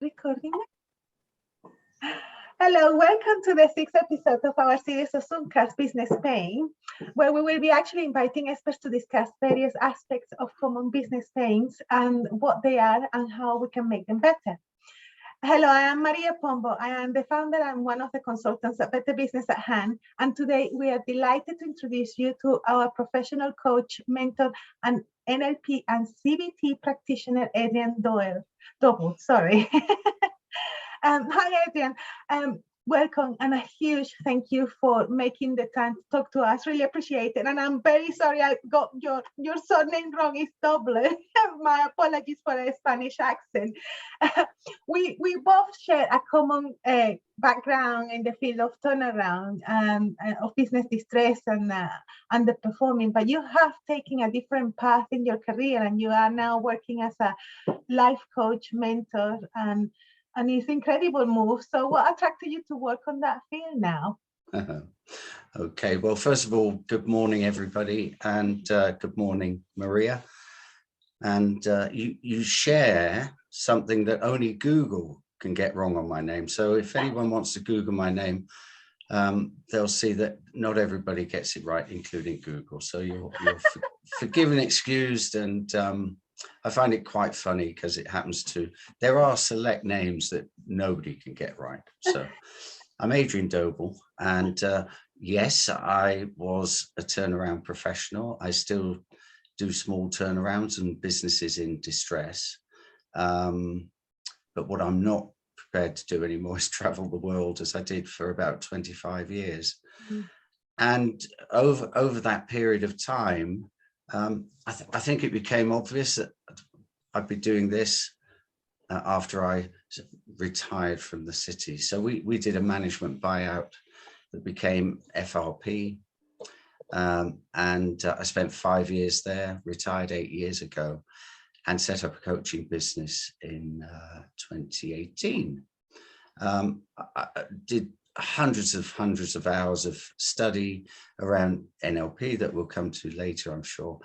recording. Hello, welcome to the 6th episode of our series of Zoomcast Business Pain, where we will be actually inviting experts to discuss various aspects of common business pains and what they are and how we can make them better. Hello, I am Maria Pombo. I am the founder and one of the consultants at Better Business at Hand. And today we are delighted to introduce you to our professional coach, mentor, and NLP and CBT practitioner, Adrian Doble. Sorry. Hi, Adrian. Welcome, and a huge thank you for making the time to talk to us. Really appreciate it. And I'm very sorry I got your surname wrong. It's Doble. My apologies for a Spanish accent. We both share a common background in the field of turnaround and of business distress and underperforming, but you have taken a different path in your career, and you are now working as a life coach, mentor, and it's incredible move. So what attracted you to work on that field now? Okay, well, first of all, good morning, everybody, and good morning, Maria. And you share something that only Google can get wrong on my name. So if anyone wants to Google my name, they'll see that not everybody gets it right, including Google. So you're forgiven, excused, and I find it quite funny because it happens to, there are select names that nobody can get right. So I'm Adrian Doble, and yes, I was a turnaround professional. I still do small turnarounds and businesses in distress. But what I'm not prepared to do anymore is travel the world, as I did for about 25 years. Mm. And over that period of time, I think it became obvious that I'd be doing this after I retired from the city. So we did a management buyout that became FRP, and I spent 5 years there, retired 8 years ago, and set up a coaching business in 2018. I did hundreds of hours of study around NLP that we'll come to later, I'm sure,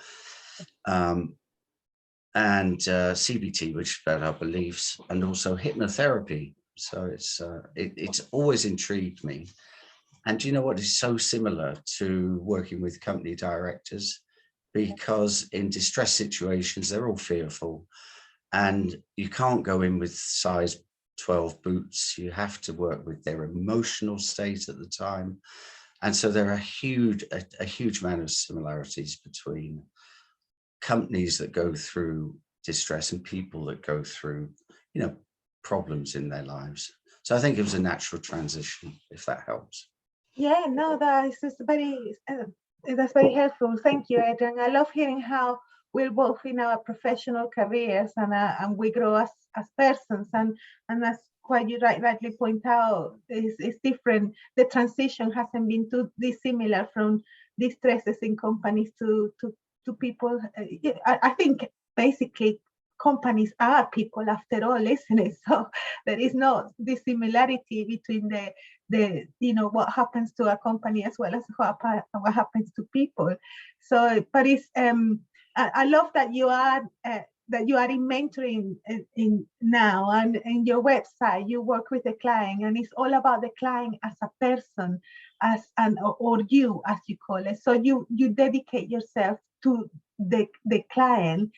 and CBT, which is about our beliefs, and also hypnotherapy. So it's always intrigued me. And you know what is so similar to working with company directors? Because in distress situations, they're all fearful, and you can't go in with size 12 boots. You have to work with their emotional state at the time. And so there are a huge amount of similarities between companies that go through distress and people that go through, problems in their lives. So I think it was a natural transition, if that helps. Yeah, no, that's very helpful. Thank you, Adrian. I love hearing how we're both in our professional careers and we grow as persons, and that's quite you rightly point out is different. The transition hasn't been too dissimilar from distresses in companies to people. I think basically companies are people after all, isn't it? So there is no dissimilarity between the what happens to a company as well as what happens to people. So, but it's I love that you are in mentoring in now, and in your website you work with the client, and it's all about the client as a person, or you, as you call it. So you dedicate yourself to the client.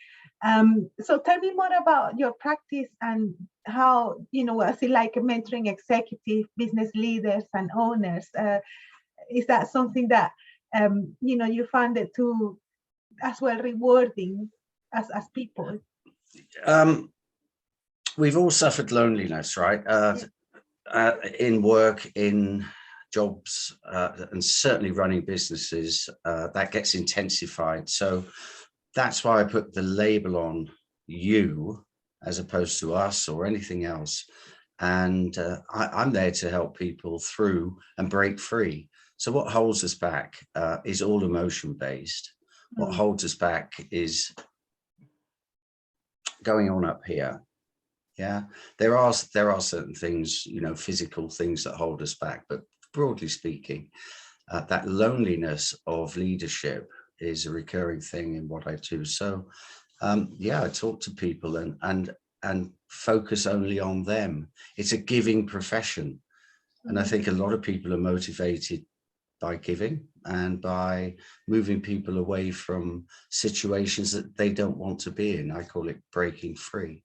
So tell me more about your practice and how, what's it like mentoring executive business leaders and owners? Is that something that, you found it to as well rewarding as people? We've all suffered loneliness, right? In work, in jobs, and certainly running businesses, that gets intensified. So that's why I put the label on you as opposed to us or anything else. And I'm there to help people through and break free. So what holds us back is all emotion based. What holds us back is going on up here. Yeah, there are certain things, physical things that hold us back, but broadly speaking, that loneliness of leadership is a recurring thing in what I do. So yeah, I talk to people, and and focus only on them. It's a giving profession. And I think a lot of people are motivated by giving and by moving people away from situations that they don't want to be in. I call it breaking free.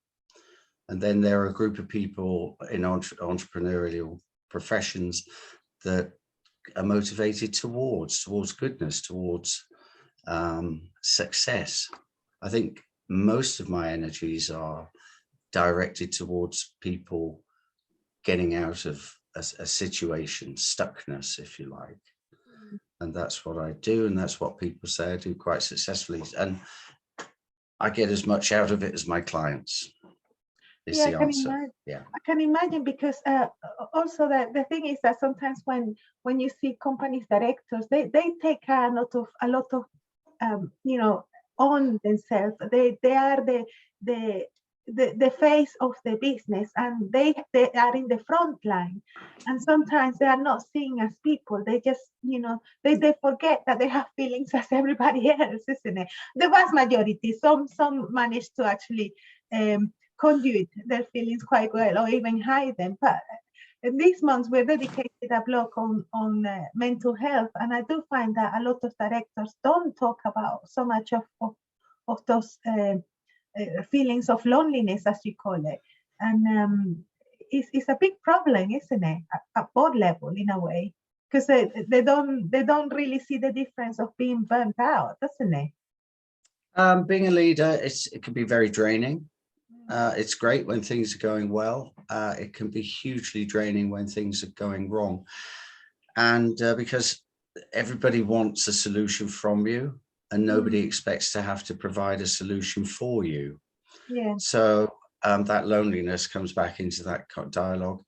And then there are a group of people in entrepreneurial professions that are motivated towards goodness, towards success. I think most of my energies are directed towards people getting out of a situation, stuckness, if you like. And that's what I do, and that's what people say I do quite successfully. And I get as much out of it as my clients. Is the answer. Yeah, I can imagine, because also the thing is that sometimes when you see companies directors, they take a lot of you know, on themselves. They are the face of the business, and they are in the front line, and sometimes they are not seen as people. They just, you know, they forget that they have feelings as everybody else, isn't it? The vast majority. Some manage to actually conduit their feelings quite well, or even hide them. But this month we're dedicated a blog on mental health, and I do find that a lot of directors don't talk about so much of those feelings of loneliness, as you call it. And it's a big problem, isn't it, at board level, in a way, because they don't really see the difference of being burnt out, doesn't it? Being a leader, it can be very draining. It's great when things are going well. It can be hugely draining when things are going wrong. And because everybody wants a solution from you, and nobody expects to have to provide a solution for you. Yeah. So that loneliness comes back into that dialogue.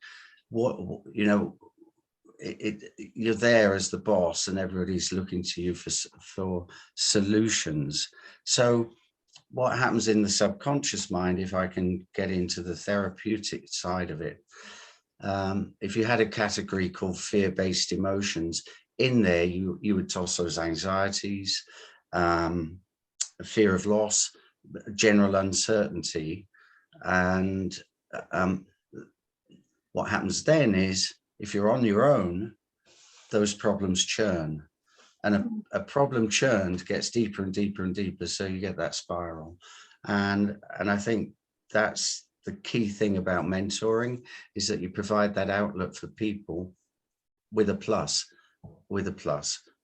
What, you know, you're there as the boss, and everybody's looking to you for solutions. So what happens in the subconscious mind, if I can get into the therapeutic side of it, if you had a category called fear-based emotions, in there you would toss those anxieties, fear of loss, general uncertainty. And what happens then is, if you're on your own, those problems churn. And a problem churned gets deeper and deeper and deeper, so you get that spiral. And I think that's the key thing about mentoring, is that you provide that outlet for people with a plus.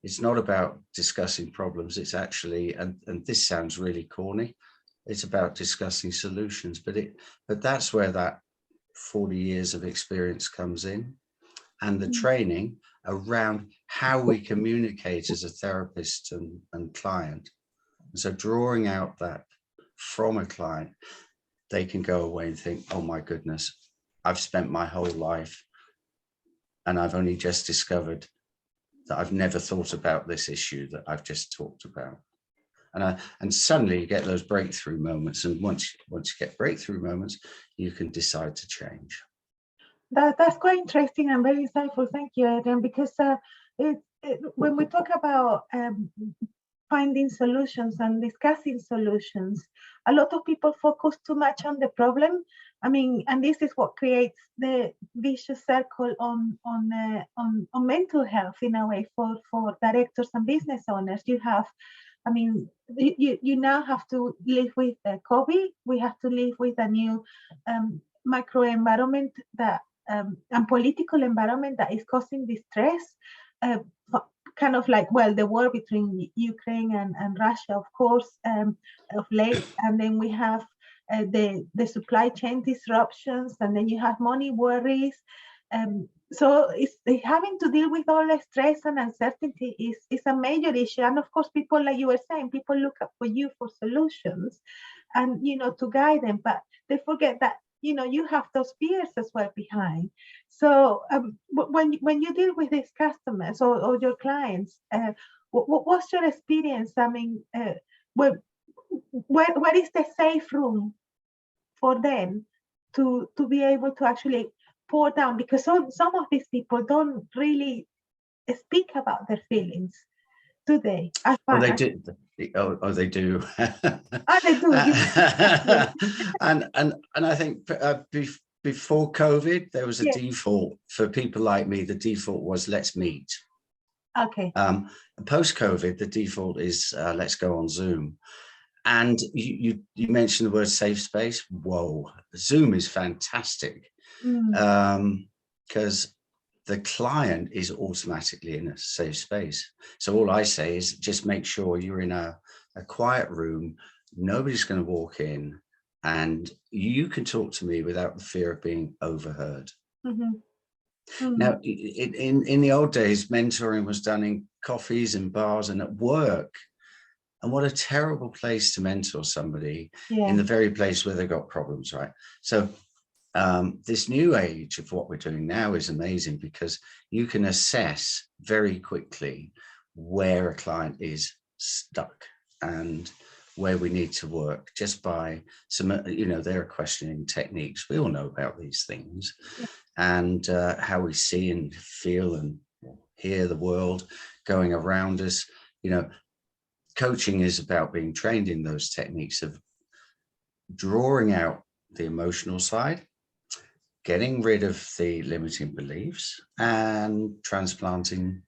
It's not about discussing problems. It's actually, and this sounds really corny, it's about discussing solutions. But that's where that 40 years of experience comes in, and the training around how we communicate as a therapist and client. And so drawing out that from a client, they can go away and think, oh my goodness, I've spent my whole life and I've only just discovered that I've never thought about this issue that I've just talked about. And suddenly you get those breakthrough moments. And once you get breakthrough moments, you can decide to change. That's quite interesting and very insightful. Thank you, Adrian, because when we talk about finding solutions and discussing solutions, a lot of people focus too much on the problem. I mean, and this is what creates the vicious circle on mental health, in a way, for directors and business owners. You have, I mean, you now have to live with COVID. We have to live with a new macro environment that and political environment that is causing distress. Kind of like, well, the war between Ukraine and Russia, of course, of late, and then we have the supply chain disruptions, and then you have money worries. So it's having to deal with all the stress and uncertainty is a major issue. And of course, people, like you were saying, people look up for you for solutions and, you know, to guide them, but they forget that, you know, you have those fears as well behind. So when you deal with these customers or your clients, what's your experience? I mean, where is the safe room for them to be able to actually pour down? Because some of these people don't really speak about their feelings, do they? Well, they do. They do. Oh, they do. Yes. And I think before COVID, there was a Yes. default for people like me. The default was let's meet. Okay. Post COVID, the default is let's go on Zoom. And you mentioned the word safe space. Whoa, Zoom is fantastic because the client is automatically in a safe space. So all I say is just make sure you're in a quiet room. Nobody's going to walk in, and you can talk to me without the fear of being overheard. Now, in the old days, mentoring was done in coffees and bars and at work. And what a terrible place to mentor somebody in the very place where they've got problems, right? So this new age of what we're doing now is amazing because you can assess very quickly where a client is stuck and where we need to work just by some, there are questioning techniques. We all know about these things and how we see and feel and hear the world going around us. Coaching is about being trained in those techniques of drawing out the emotional side, getting rid of the limiting beliefs, and transplanting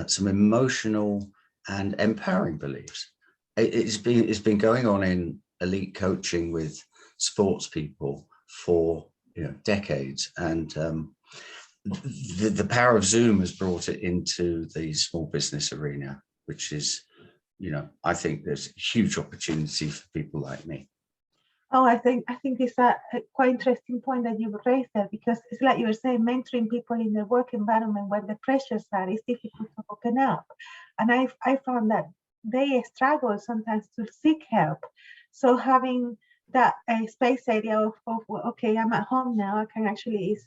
some emotional and empowering beliefs. It's been going on in elite coaching with sports people for decades, and the power of Zoom has brought it into the small business arena, which is, I think there's a huge opportunity for people like me. Oh, I think it's a quite interesting point that you raised there, because it's like you were saying, mentoring people in the work environment where the pressures are, it's difficult to open up. And I found that they struggle sometimes to seek help. So having that space area of okay, I'm at home now, I can actually,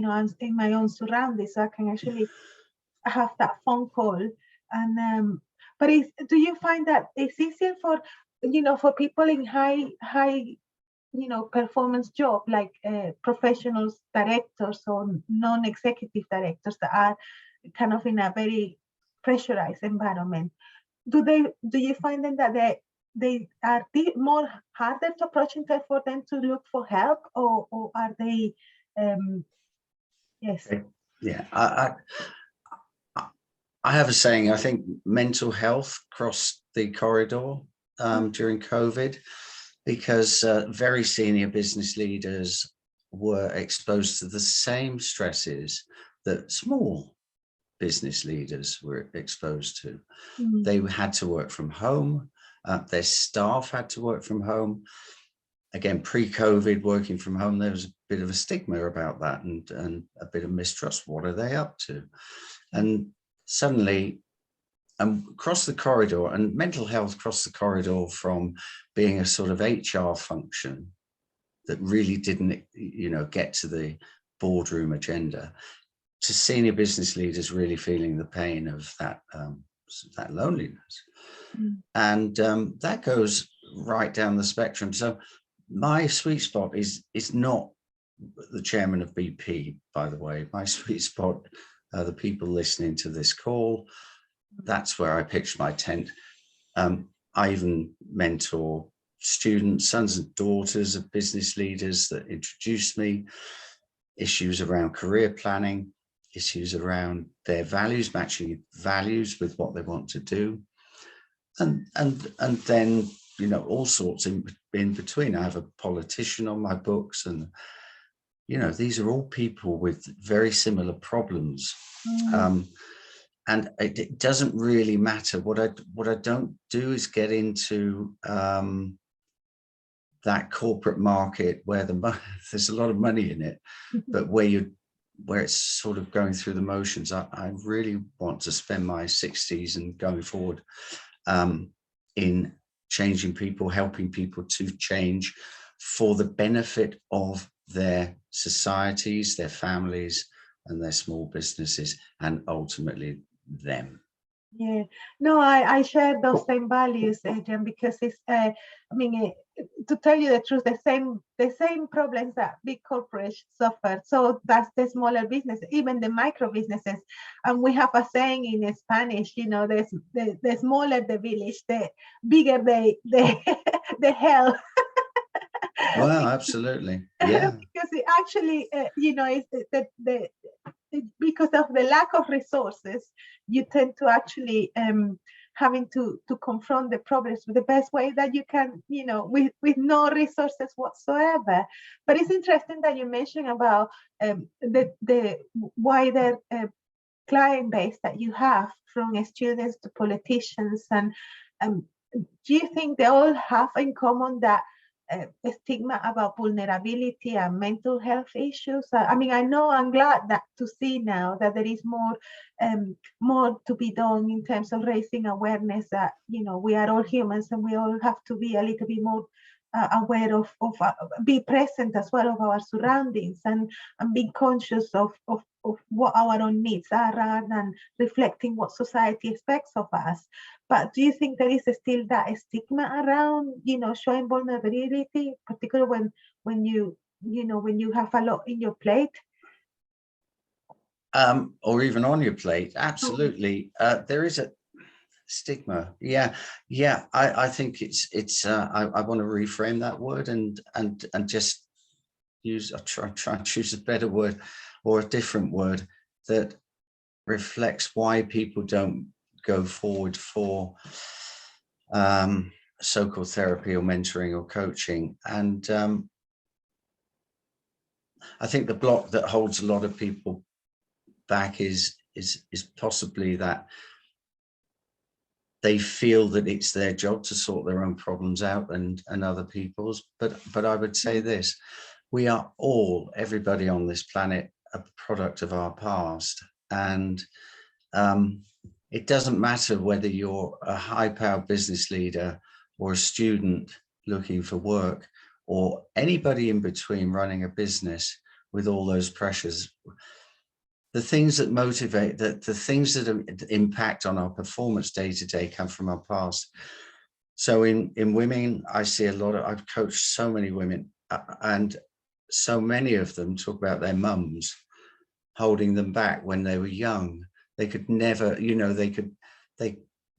I'm in my own surroundings, so I can actually have that phone call. And but do you find that it's easier for for people in high performance job, like professionals, directors, or non-executive directors that are kind of in a very pressurized environment? Do you find them that they are more harder to approach for them to look for help, or are they yes? Yeah, I have a saying. I think mental health crossed the corridor during COVID, because very senior business leaders were exposed to the same stresses that small business leaders were exposed to. They had to work from home. Their staff had to work from home. Again, pre-COVID, working from home, there was a bit of a stigma about that and a bit of mistrust. What are they up to? And suddenly, across the corridor, and mental health crossed the corridor from being a sort of HR function that really didn't, get to the boardroom agenda, to senior business leaders really feeling the pain of that loneliness. And that goes right down the spectrum. So my sweet spot is not the chairman of BP, by the way. My sweet spot are the people listening to this call. That's where I pitched my tent. I even mentor students, sons and daughters of business leaders that introduced me, issues around career planning, issues around their values, matching values with what they want to do. And then, all sorts in between. I have a politician on my books, and, these are all people with very similar problems. And it doesn't really matter. What I don't do is get into that corporate market where there's a lot of money in it, but where it's sort of going through the motions. I really want to spend my 60s and going forward in changing people, helping people to change for the benefit of their societies, their families, and their small businesses, and ultimately them. Yeah, no, I share those same values, Adrian, because it's, I mean, to tell you the truth, the same problems that big corporations suffer. So that's the smaller business, even the micro businesses. And we have a saying in Spanish, the smaller the village, the bigger the hell. Well, absolutely. Yeah. Because it actually, it's because of the lack of resources, you tend to actually having to confront the problems with the best way that you can, with no resources whatsoever. But it's interesting that you mentioned about the wider client base that you have, from students to politicians, and um, do you think they all have in common that stigma about vulnerability and mental health issues? I mean, I know, I'm glad that to see now that there is more to be done in terms of raising awareness that we are all humans and we all have to be a little bit more aware of be present as well of our surroundings, and being conscious of what our own needs are, rather than reflecting what society expects of us. But do you think there is still that stigma around, showing vulnerability, particularly when you have a lot in your plate? Or even on your plate? Absolutely. There is a stigma. Yeah. I think I want to reframe that word and just try and choose a better word, or a different word that reflects why people don't go forward for so-called therapy or mentoring or coaching. And I think the block that holds a lot of people back is possibly that they feel that it's their job to sort their own problems out and other people's. But I would say this: we are all, everybody on this planet, a product of our past. And it doesn't matter whether you're a high-powered business leader or a student looking for work, or anybody in between running a business with all those pressures. The things that motivate, the things that impact on our performance day to day come from our past. So in women, I see I've coached so many women, and so many of them talk about their mums holding them back when they were young. They could never,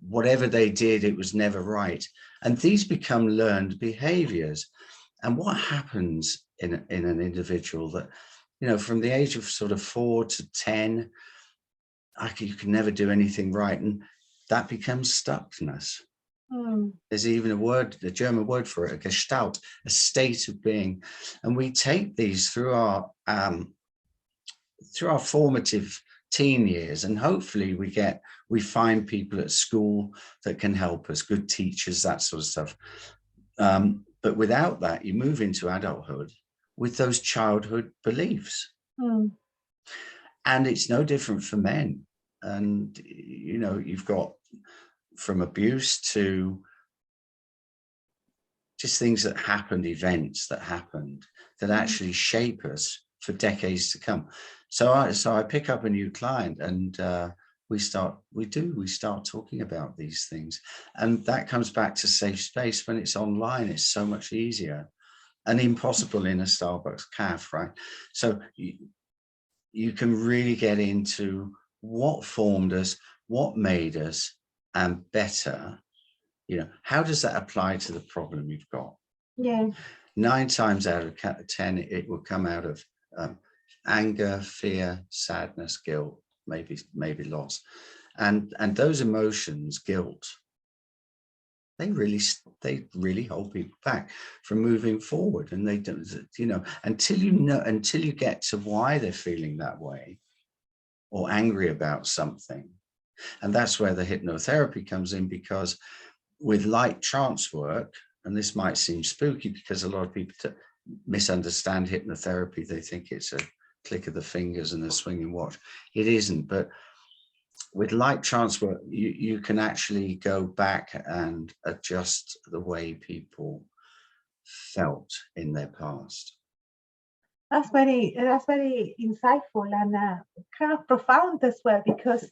whatever they did, it was never right. And these become learned behaviors. And what happens in an individual that, from the age of sort of 4 to 10, you can never do anything right. And that becomes stuckness. There's even a German word for it, a Gestalt, a state of being. And we take these through our formative teen years, and hopefully we find people at school that can help us, good teachers, that sort of stuff. But without that, you move into adulthood with those childhood beliefs. And it's no different for men. And, you've got from abuse to just things that happened, events that happened that actually shape us for decades to come. So I pick up a new client, and we start talking about these things. And that comes back to safe space. When it's online, it's so much easier and impossible in a Starbucks cafe, right? So you can really get into what formed us, what made us, and better, how does that apply to the problem you've got? Yeah. 9 times out of 10, it will come out of anger, fear, sadness, guilt, maybe loss. And those emotions, guilt, they really hold people back from moving forward. And they don't, until you get to why they're feeling that way or angry about something. And that's where the hypnotherapy comes in, because with light trance work, and this might seem spooky because a lot of people misunderstand hypnotherapy. They think it's a click of the fingers and a swinging watch. It isn't. But with light trance work, you can actually go back and adjust the way people felt in their past. That's very insightful and kind of profound as well, because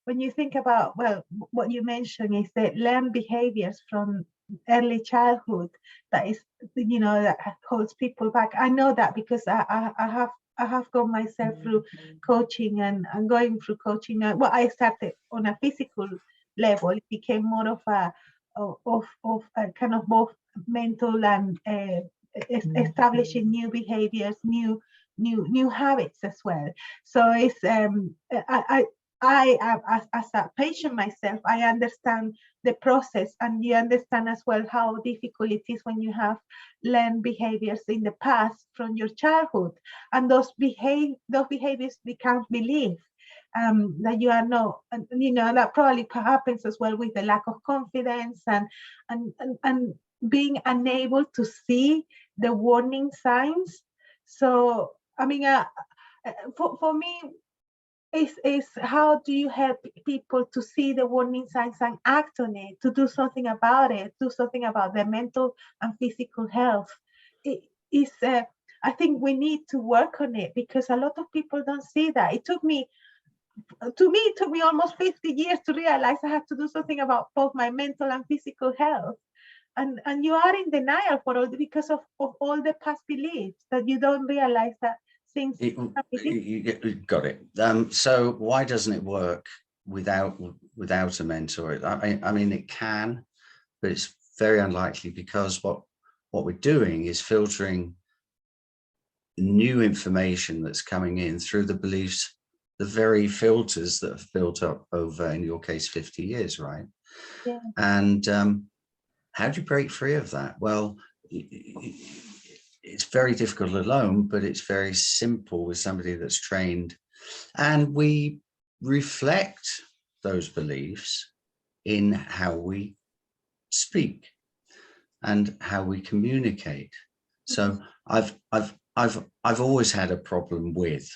when you think about, well, what you mentioned is that learned behaviors from early childhood, that is, that holds people back. I know that because I have gone myself through coaching and going through coaching. Well, I started on a physical level. It became more of a kind of both mental and establishing new behaviors, new habits as well. So it's I as a patient myself, I understand the process, and you understand as well how difficult it is when you have learned behaviors in the past from your childhood, and those behaviors become beliefs. That you are not, that probably happens as well with the lack of confidence and being unable to see the warning signs. So, I mean, for me, is how do you help people to see the warning signs and act on it, to do something about it, do something about their mental and physical health? It is, I think we need to work on it, because a lot of people don't see that. It took me almost 50 years to realize I had to do something about both my mental and physical health. And you are in denial for all because of all the past beliefs, that you don't realize that things you got it. So why doesn't it work without a mentor? I mean, it can, but it's very unlikely, because what we're doing is filtering new information that's coming in through the beliefs, the very filters that have built up over, in your case, 50 years, right? Yeah. And how do you break free of that? Well, it's very difficult alone, but it's very simple with somebody that's trained. And we reflect those beliefs in how we speak and how we communicate. So I've always had a problem with,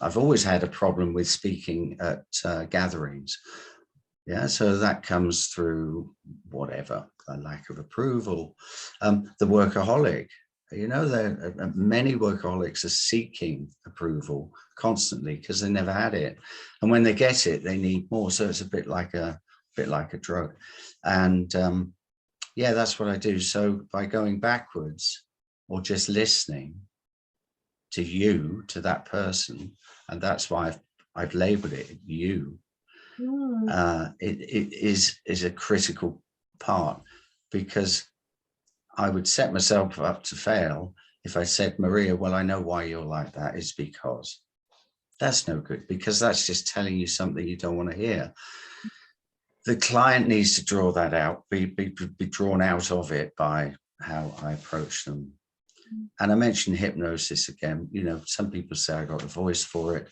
I've always had a problem with speaking at gatherings. Yeah, so that comes through whatever, a lack of approval. The workaholic, many workaholics are seeking approval constantly because they never had it, and when they get it, they need more. So it's a bit like a drug, and yeah, that's what I do. So by going backwards or just listening to that person, and that's why I've labeled it you. It is a critical part, because I would set myself up to fail if I said, Maria, well, I know why you're like that. It's because. That's no good, because that's just telling you something you don't want to hear. The client needs to draw that out, be drawn out of it by how I approach them. And I mentioned hypnosis again. Some people say I got a voice for it.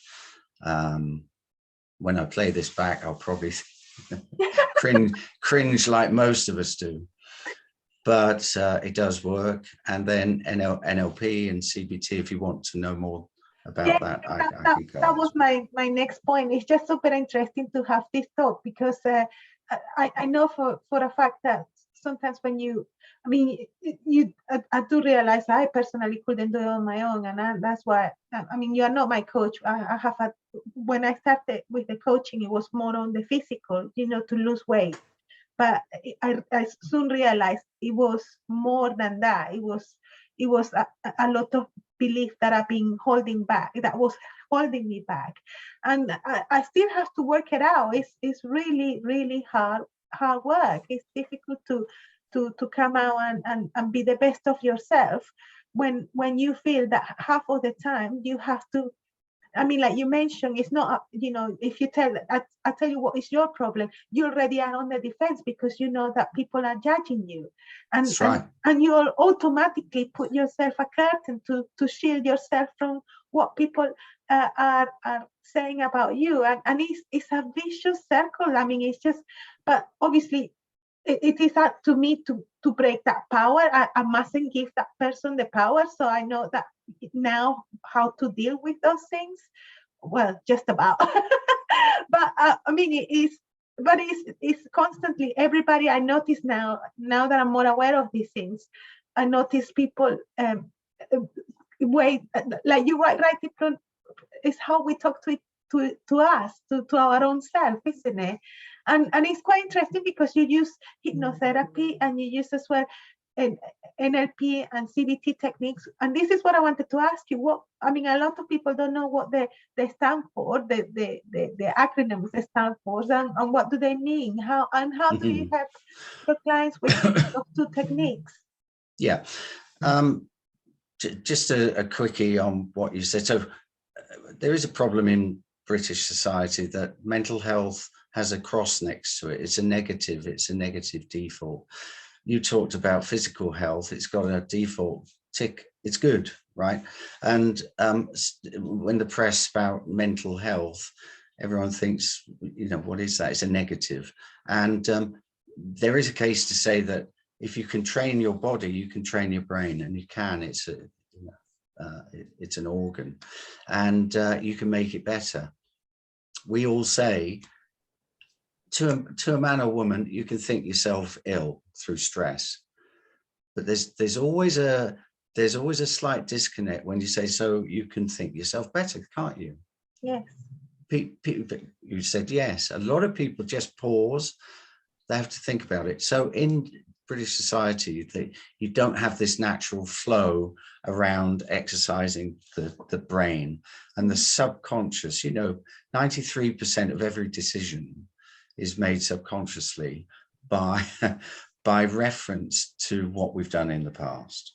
When I play this back, I'll probably cringe like most of us do, but it does work. And then NLP and CBT, if you want to know more about that, I can go. That was my next point. It's just super interesting to have this talk, because I know for a fact that sometimes when I do realize I personally couldn't do it on my own, and that's why, you are not my coach. When I started with the coaching, it was more on the physical, to lose weight. But I soon realized it was more than that. It was a lot of belief that I've been holding back, that was holding me back. And I still have to work it out. It's really, really hard work. It's difficult to come out and be the best of yourself when you feel that half of the time you have to, like you mentioned, it's not, if you I tell you what is your problem, you already are on the defense, because you know that people are judging you. And that's right. And you'll automatically put yourself a curtain to shield yourself from what people are saying about you. And it's a vicious circle. It's just, but obviously it is up to me to break that power. I mustn't give that person the power. So I know that now how to deal with those things. Well, just about. But it's constantly, everybody. I notice now that I'm more aware of these things, I notice people way, like you right, is how we talk to us, to our own self, isn't it? And it's quite interesting because you use hypnotherapy and you use as well NLP and CBT techniques. And this is what I wanted to ask you. What, I mean, a lot of people don't know what they stand for, the acronyms they stand for, and what do they mean? How do you help your clients with those two techniques? Yeah. Just a quickie on what you said. So there is a problem in British society that mental health has a cross next to it. It's a negative default. You talked about physical health. It's got a default tick. It's good, right? And when the press spout mental health, everyone thinks, you know, what is that? It's a negative. And there is a case to say that if you can train your body, you can train your brain, and you can. It's an organ, and you can make it better. We all say to a man or woman, you can think yourself ill through stress, but there's always a slight disconnect when you say, so you can think yourself better, can't you? Yes. You said yes. A lot of people just pause. They have to think about it. So in British society, you don't have this natural flow around exercising the brain and the subconscious. You know, 93% of every decision is made subconsciously by reference to what we've done in the past.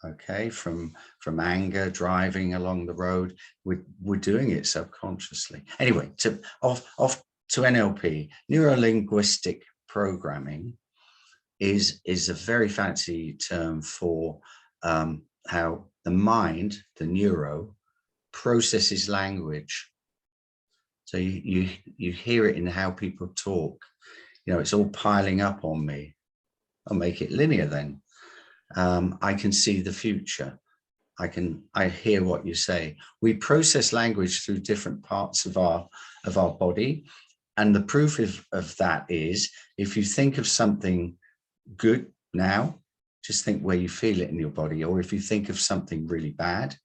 Okay, from anger, driving along the road, we're doing it subconsciously. Anyway, off to NLP, neuro-linguistic programming is a very fancy term for how the mind, the neuro, processes language. So you hear it in how people talk. You know, it's all piling up on me. I'll make it linear then. I can see the future. I hear what you say. We process language through different parts of our body. And the proof of that is, if you think of something good now, just think where you feel it in your body. Or if you think of something really bad,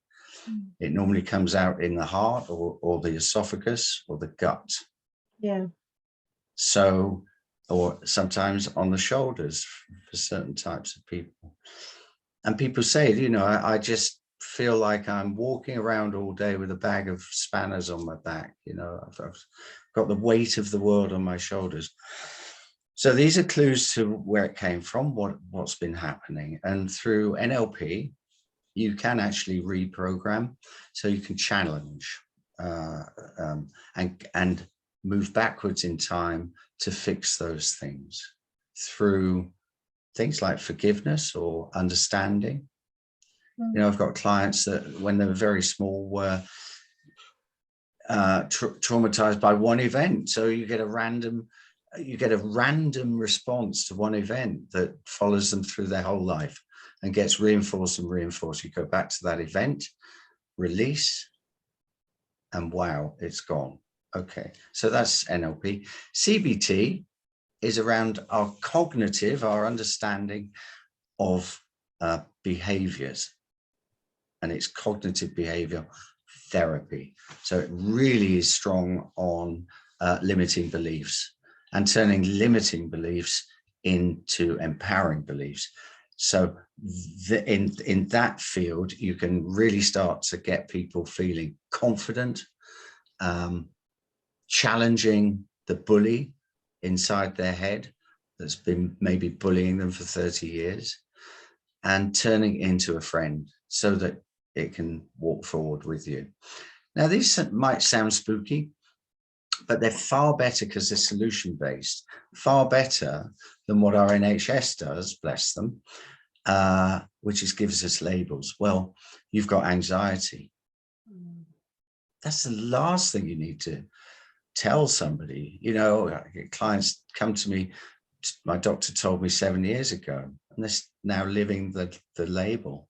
it normally comes out in the heart or the esophagus or the gut. Yeah. So, or sometimes on the shoulders for certain types of people. And people say, you know, I just feel like I'm walking around all day with a bag of spanners on my back. You know, I've got the weight of the world on my shoulders. So these are clues to where it came from, what's been happening. And through NLP, you can actually reprogram, so you can challenge and move backwards in time to fix those things through things like forgiveness or understanding. You know, I've got clients that when they were very small were traumatized by one event. So you get a random response to one event that follows them through their whole life and gets reinforced and reinforced. You go back to that event, release, and wow, it's gone. Okay, so that's NLP. CBT is around our cognitive, our understanding of behaviors, and it's cognitive behavior therapy. So it really is strong on limiting beliefs and turning limiting beliefs into empowering beliefs. So in that field, you can really start to get people feeling confident, challenging the bully inside their head that's been maybe bullying them for 30 years, and turning it into a friend so that it can walk forward with you. Now, these might sound spooky, but they're far better because they're solution-based, far better than what our NHS does, bless them, which is gives us labels. Well, you've got anxiety. That's the last thing you need to tell somebody. You know, clients come to me, my doctor told me 7 years ago, and they're now living the label.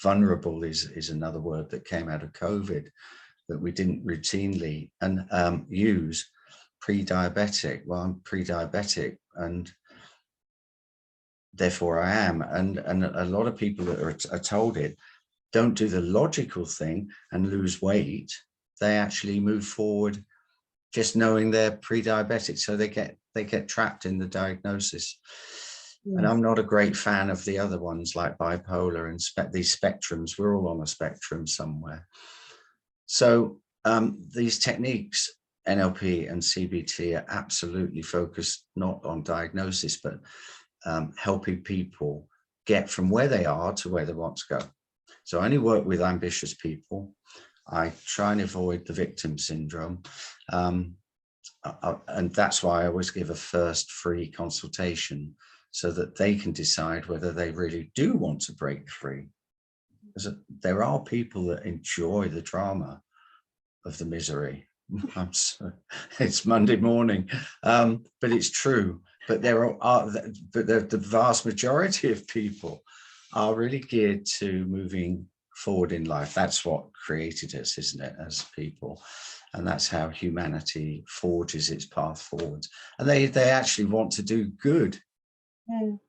Vulnerable is another word that came out of COVID that we didn't routinely use. Pre-diabetic. Well, I'm pre-diabetic, and therefore I am. And a lot of people that are told it don't do the logical thing and lose weight. They actually move forward just knowing they're pre-diabetic, so they get trapped in the diagnosis. Yes. And I'm not a great fan of the other ones like bipolar and these spectrums. We're all on a spectrum somewhere. So these techniques, NLP and CBT, are absolutely focused not on diagnosis, but helping people get from where they are to where they want to go. So I only work with ambitious people. I try and avoid the victim syndrome. And that's why I always give a first free consultation so that they can decide whether they really do want to break free. Because there are people that enjoy the drama of the misery. It's Monday morning, but it's true. But the vast majority of people are really geared to moving forward in life. That's what created us, isn't it, as people? And that's how humanity forges its path forward. And they actually want to do good. Mm.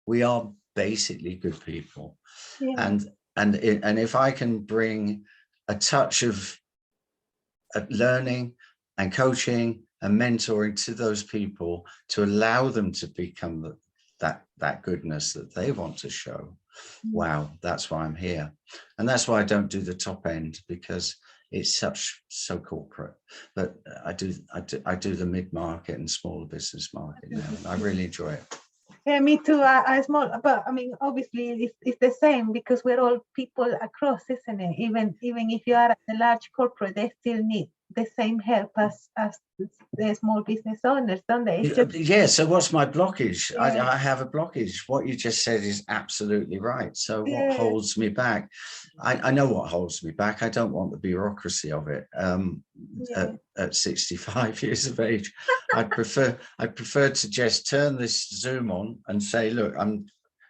We are basically good people. Yeah. And if I can bring a touch of learning and coaching and mentoring to those people to allow them to become that goodness that they want to show, wow, that's why I'm here. And that's why I don't do the top end, because it's so corporate. But I do the mid-market and smaller business market now, and I really enjoy it. Yeah, me too. I small, but I mean, obviously it's the same, because we're all people across, isn't it? Even if you are at a large corporate, they still need the same help as the small business owners, don't they? Yeah. So what's my blockage? Yeah. I have a blockage. What you just said is absolutely right. So what holds me back? I know what holds me back. I don't want the bureaucracy of it. At 65 years of age, I'd prefer to just turn this Zoom on and say, look,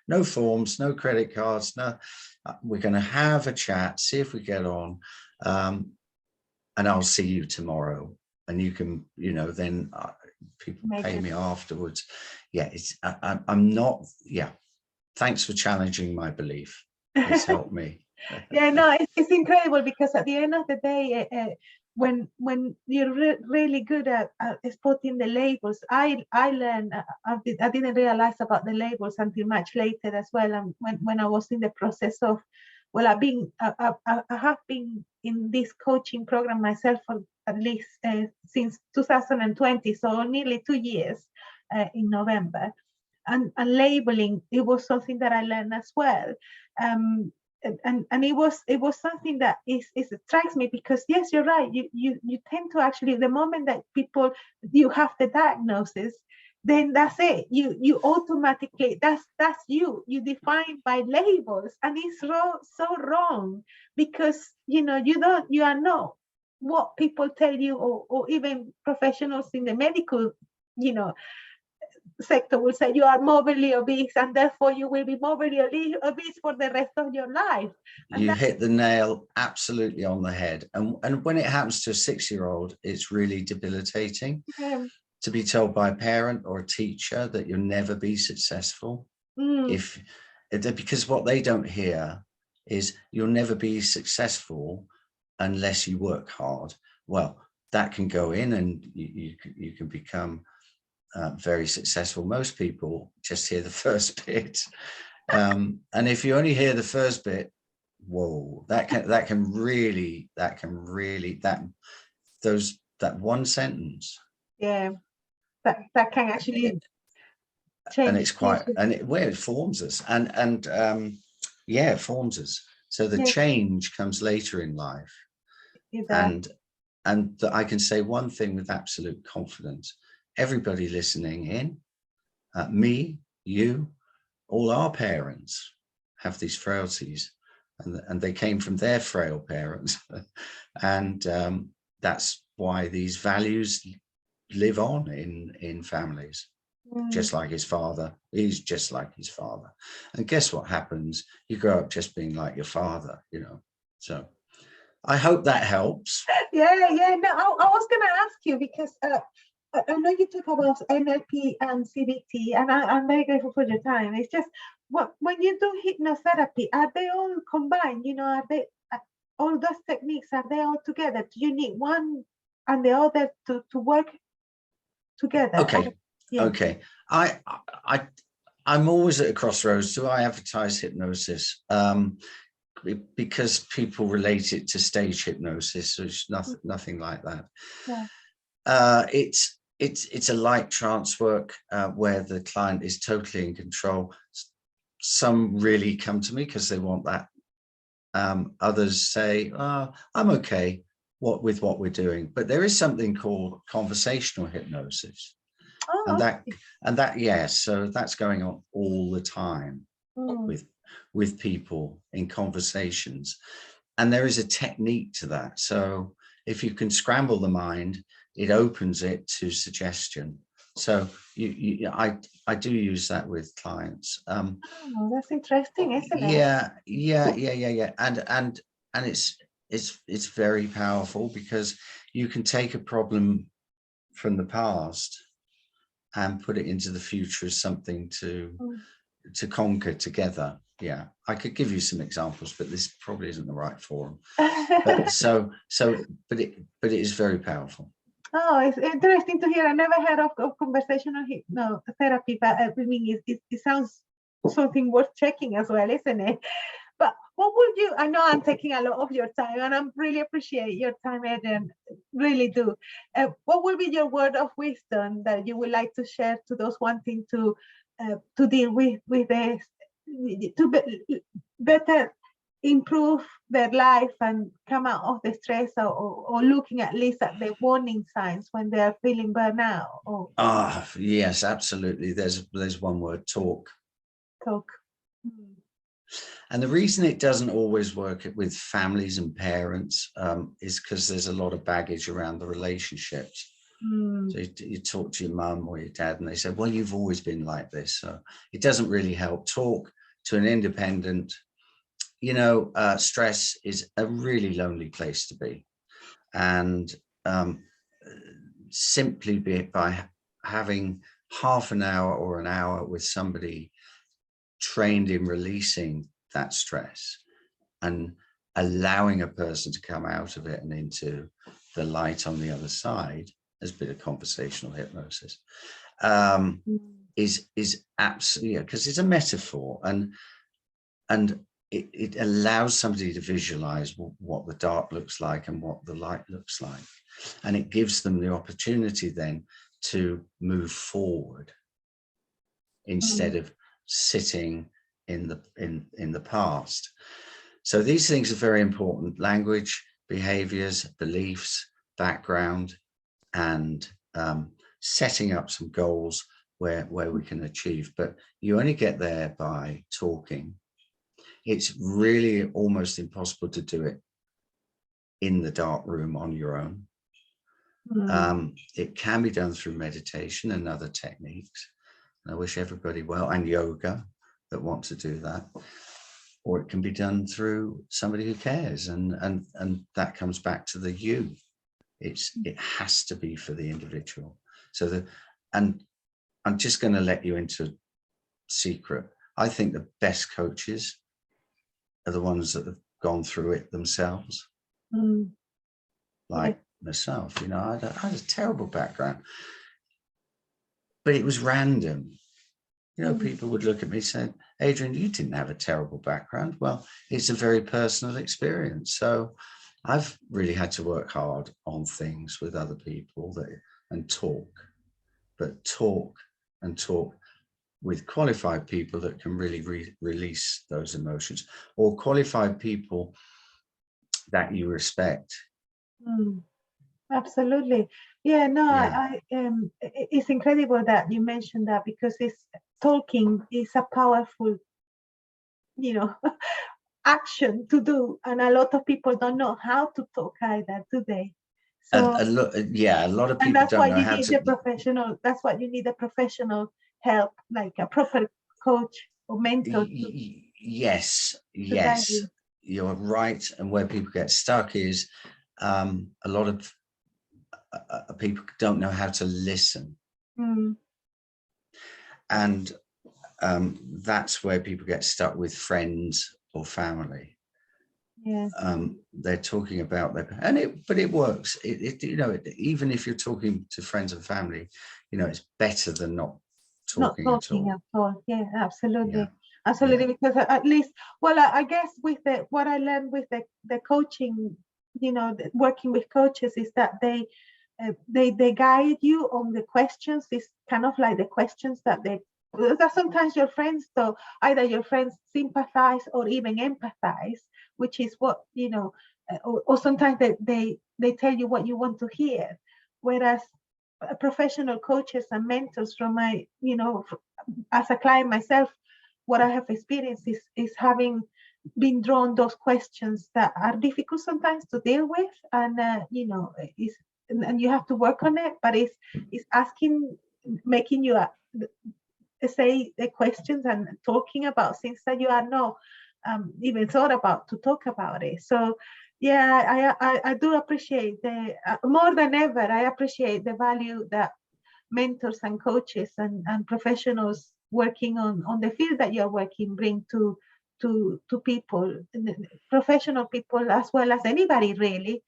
no forms, no credit cards, no. We're going to have a chat, see if we get on, and I'll see you tomorrow. And you can, then people pay me afterwards. Yeah, I'm not. Yeah, thanks for challenging my belief. It's helped me. Yeah, no, it's incredible, because at the end of the day, when you're really good at spotting the labels, I learned. I didn't realize about the labels until much later as well. And when I was in the process of, well, I have been in this coaching program myself for at least since 2020, so nearly 2 years in November. And labeling, it was something that I learned as well. And it was something that it strikes me, because yes, you're right. You tend to actually, the moment that you have the diagnosis, then that's it. You automatically, that's you define by labels, and it's so wrong, because you are not what people tell you, or even professionals in the medical sector will say you are morbidly obese, and therefore you will be morbidly obese for the rest of your life. And you hit the nail absolutely on the head. And when it happens to a 6-year-old, it's really debilitating. Yeah. To be told by a parent or a teacher that you'll never be successful. Because what they don't hear is you'll never be successful unless you work hard. Well, that can go in, and you can become very successful. Most people just hear the first bit, and if you only hear the first bit, whoa, that one sentence, that can actually change. And it's quite, and it forms us, and it forms us. So the change comes later in life. And I can say one thing with absolute confidence: everybody listening in, me, you, all our parents have these frailties, and they came from their frail parents. And that's why these values live on in families. Just like his father, he's just like his father. And guess what happens? You grow up just being like your father, So I hope that helps. Yeah. No, I was going to ask you, because I know you talk about NLP and CBT, and I'm very grateful for your time. It's just when you do hypnotherapy, are they all combined? You know, are they all those techniques? Are they all together? Do you need one and the other to work together? Okay, okay. I'm always at a crossroads. Do I advertise hypnosis? Because people relate it to stage hypnosis, so it's nothing like that. Yeah. It's a light trance work where the client is totally in control. Some really come to me because they want that. Others say, I'm okay with what we're doing. But there is something called conversational hypnosis. And that, yes, so that's going on all the time with people in conversations. And there is a technique to that. So if you can scramble the mind, it opens it to suggestion. So I do use that with clients. That's interesting, isn't it? Yeah. And it's very powerful because you can take a problem from the past and put it into the future as something to conquer together. Yeah, I could give you some examples, but this probably isn't the right forum. But it is very powerful. Oh, it's interesting to hear. I never heard of conversational hypnotherapy, but I mean, it sounds something worth checking as well, isn't it? But what would you, I know I'm taking a lot of your time and I really appreciate your time, Adrian, really do. What would be your word of wisdom that you would like to share to those wanting to deal with this, to better improve their life and come out of the stress, or looking at least at the warning signs when they are feeling burnout? Yes, absolutely. There's one word: talk. And the reason it doesn't always work with families and parents is because there's a lot of baggage around the relationships. So you talk to your mum or your dad and they say, well, you've always been like this. So it doesn't really help. Talk to an independent. Stress is a really lonely place to be. And simply by having half an hour or an hour with somebody trained in releasing that stress and allowing a person to come out of it and into the light on the other side, as a bit of conversational hypnosis, is absolutely, because it's a metaphor, and it allows somebody to visualize what the dark looks like and what the light looks like, and it gives them the opportunity then to move forward instead of sitting in the past. So these things are very important: language, behaviors, beliefs, background, and setting up some goals where we can achieve. But you only get there by talking. It's really almost impossible to do it in the dark room on your own. It can be done through meditation and other techniques. I wish everybody well, and yoga, that want to do that. Or it can be done through somebody who cares, and that comes back to the you. It has to be for the individual. So and I'm just going to let you into a secret. I think the best coaches are the ones that have gone through it themselves. Like myself, I had a terrible background, but it was random. People would look at me saying, Adrian, you didn't have a terrible background. Well, it's a very personal experience. So I've really had to work hard on things with other people and talk with qualified people that can really release those emotions, or qualified people that you respect. Absolutely. Yeah, no, yeah. It's incredible that you mentioned that, because talking is a powerful, action to do. And a lot of people don't know how to talk either, do they? So a lot of people and that's don't why know you how need to. the professional. That's why you need a professional help, like a proper coach or mentor. Yes, you're right. And where people get stuck is a lot of people don't know how to listen. Mm. And that's where people get stuck with friends or family. Yeah. They're talking about but it works. Even if you're talking to friends and family, it's better than not talking at all. Yeah, absolutely. Yeah. Absolutely, Yeah. because at least, well, I guess with what I learned with the coaching, working with coaches, is that they guide you on the questions. It's kind of like the questions that sometimes your friends, so either your friends sympathize or even empathize, which is what, or sometimes they tell you what you want to hear. Whereas professional coaches and mentors, from my, as a client myself, what I have experienced is having been drawn those questions that are difficult sometimes to deal with, and and you have to work on it, but it's asking, making you say the questions and talking about things that you are not even thought about to talk about it. So yeah, I do appreciate more than ever, I appreciate the value that mentors and coaches and professionals working on the field that you're working bring to people, professional people, as well as anybody really,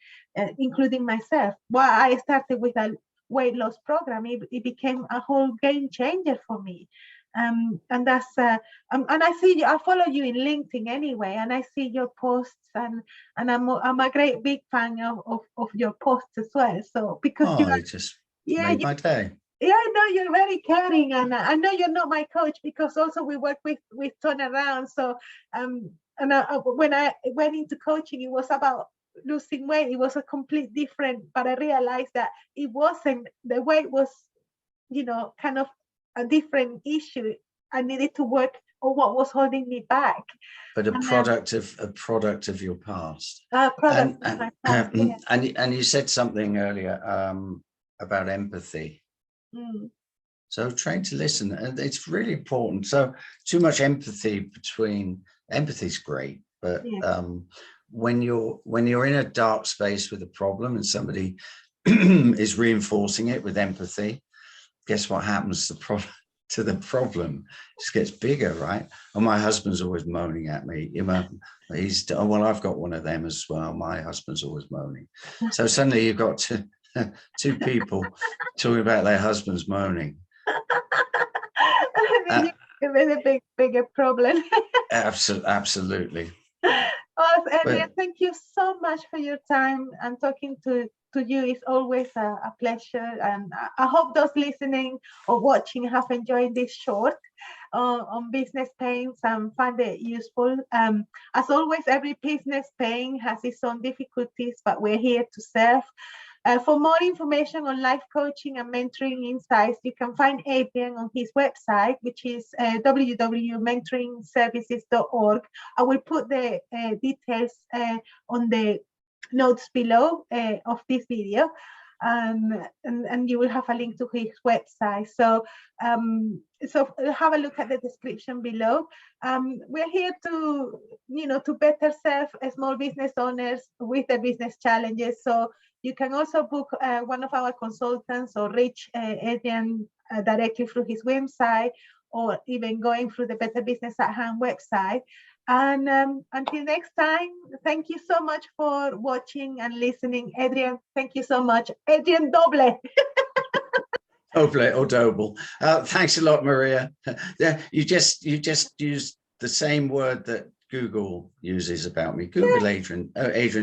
including myself. Well, I started with a weight loss program. It became a whole game changer for me. And that's and I see I follow you in LinkedIn anyway, and I see your posts, and I'm a great big fan of your posts as well. So because you just made my day. Yeah, I know you're very caring, and I know you're not my coach, because also we work with turnaround. So when I went into coaching, it was about losing weight. It was a complete different, but I realized that it wasn't. The weight was, kind of a different issue. I needed to work on what was holding me back. But a product of your past. Product of my past. Yeah. And you said something earlier about empathy. Mm. So train to listen, and it's really important. So too much empathy's great, but when you're in a dark space with a problem and somebody is reinforcing it with empathy, guess what happens to the problem? It just gets bigger, right? And my husband's always moaning at me. Well, I've got one of them as well. My husband's always moaning. So suddenly you've got two people talking about their husbands moaning. It's a bigger problem. Absolutely. Well, Adrian, thank you so much for your time, and talking to you is always a pleasure. And I hope those listening or watching have enjoyed this short on business pains and find it useful. As always, every business pain has its own difficulties, but we're here to serve. For more information on life coaching and mentoring insights, you can find Adrian on his website, which is www.mentoringservices.org. I will put the details on the notes below of this video, and you will have a link to his website. So have a look at the description below. We're here to better serve small business owners with their business challenges. So you can also book one of our consultants, or reach Adrian directly through his website, or even going through the Better Business at Hand website. And until next time, thank you so much for watching and listening. Adrian, thank you so much. Adrian Doble. Doble. Thanks a lot, Maria. You just used the same word that Google uses about me. Google Adrian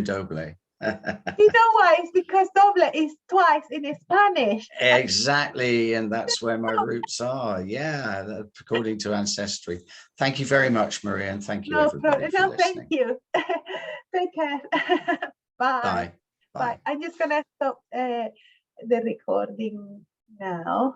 Doble. You know why? It's because doble is twice in Spanish. Exactly, and that's where my roots are. Yeah, according to ancestry. Thank you very much, Maria, and thank you, everybody, for listening. Thank you. Take care. Bye. Bye. I'm just gonna stop the recording now.